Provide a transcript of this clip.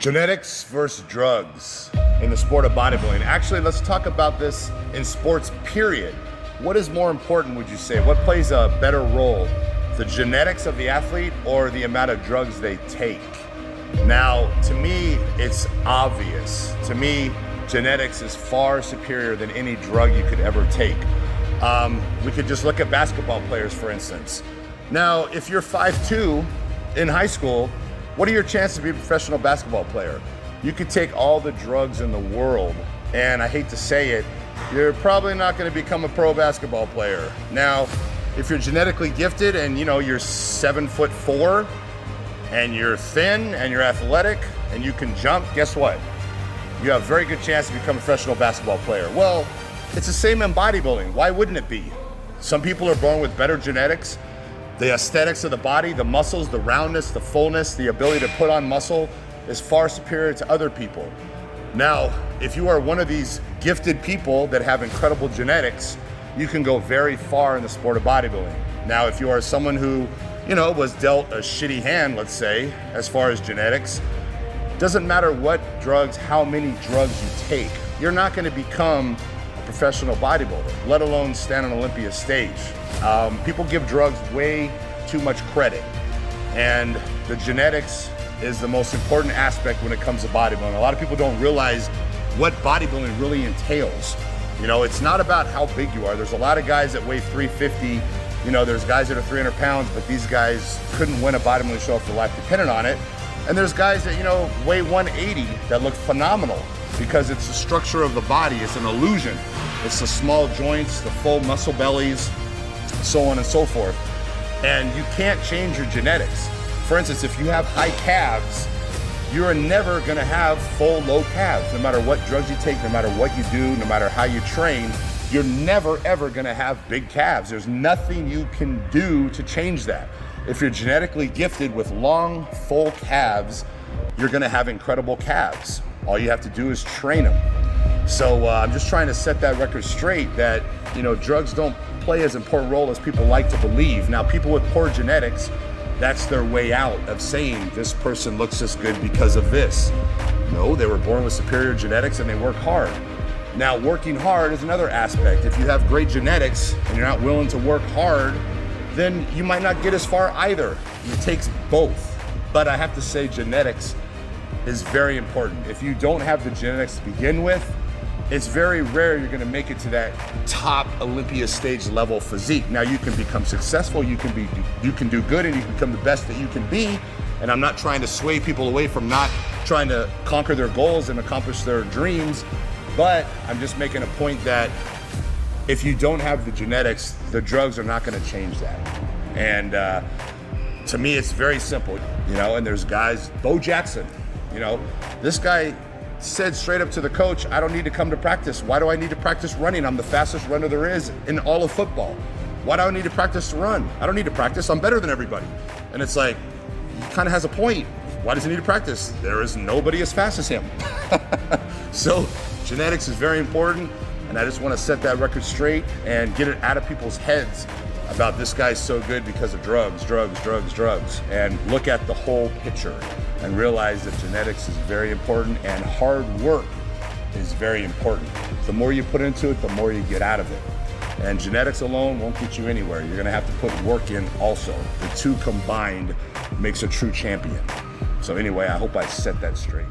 Genetics versus drugs in the sport of bodybuilding. Actually, let's talk about this in sports, period. What is more important, would you say? What plays a better role? The genetics of the athlete or the amount of drugs they take? Now, to me, it's obvious. To me, genetics is far superior than any drug you could ever take. We could just look at basketball players, for instance. Now, if you're 5'2" in high school, what are your chances to be a professional basketball player? You could take all the drugs in the world, and I hate to say it, you're probably not gonna become a pro basketball player. Now, if you're genetically gifted and you're 7'4", and you're thin and you're athletic and you can jump, guess what? You have a very good chance to become a professional basketball player. Well, it's the same in bodybuilding. Why wouldn't it be? Some people are born with better genetics. The aesthetics of the body, the muscles, the roundness, the fullness, the ability to put on muscle is far superior to other people. Now, if you are one of these gifted people that have incredible genetics, you can go very far in the sport of bodybuilding. Now, if you are someone who, was dealt a shitty hand, let's say, as far as genetics, doesn't matter what drugs, how many drugs you take, you're not gonna become a professional bodybuilder, let alone stand on Olympia's stage. People give drugs way too much credit, and the genetics is the most important aspect when it comes to bodybuilding. A lot of people don't realize what bodybuilding really entails. It's not about how big you are. There's a lot of guys that weigh 350. There's guys that are 300 pounds, but these guys couldn't win a bodybuilding show if their life depended on it. And there's guys that, weigh 180 that look phenomenal because it's the structure of the body. It's an illusion. It's the small joints, the full muscle bellies, so on and so forth. And you can't change your genetics. For instance, if you have high calves, you're never gonna have full low calves. No matter what drugs you take, no matter what you do, no matter how you train, you're never ever gonna have big calves. There's nothing you can do to change that. If you're genetically gifted with long, full calves, you're gonna have incredible calves. All you have to do is train them. So I'm just trying to set that record straight that, drugs don't play as important role as people like to believe. Now, people with poor genetics, that's their way out of saying this person looks this good because of this. No, they were born with superior genetics and they work hard. Now, working hard is another aspect. If you have great genetics and you're not willing to work hard, then you might not get as far either. It takes both. But I have to say genetics is very important. If you don't have the genetics to begin with, it's very rare you're gonna make it to that top Olympia stage level physique. Now you can become successful, you can do good, and you can become the best that you can be. And I'm not trying to sway people away from not trying to conquer their goals and accomplish their dreams, but I'm just making a point that if you don't have the genetics, the drugs are not gonna change that. And to me, it's very simple, and there's guys, Bo Jackson, this guy said straight up to the coach, I don't need to come to practice. Why do I need to practice running? I'm the fastest runner there is in all of football. Why do I need to practice to run? I don't need to practice, I'm better than everybody. And it's like, he kind of has a point. Why does he need to practice? There is nobody as fast as him. So genetics is very important, and I just want to set that record straight and get it out of people's heads about this guy's so good because of drugs, and look at the whole picture and realize that genetics is very important and hard work is very important. The more you put into it, the more you get out of it. And genetics alone won't get you anywhere. You're gonna have to put work in also. The two combined makes a true champion. So anyway, I hope I set that straight.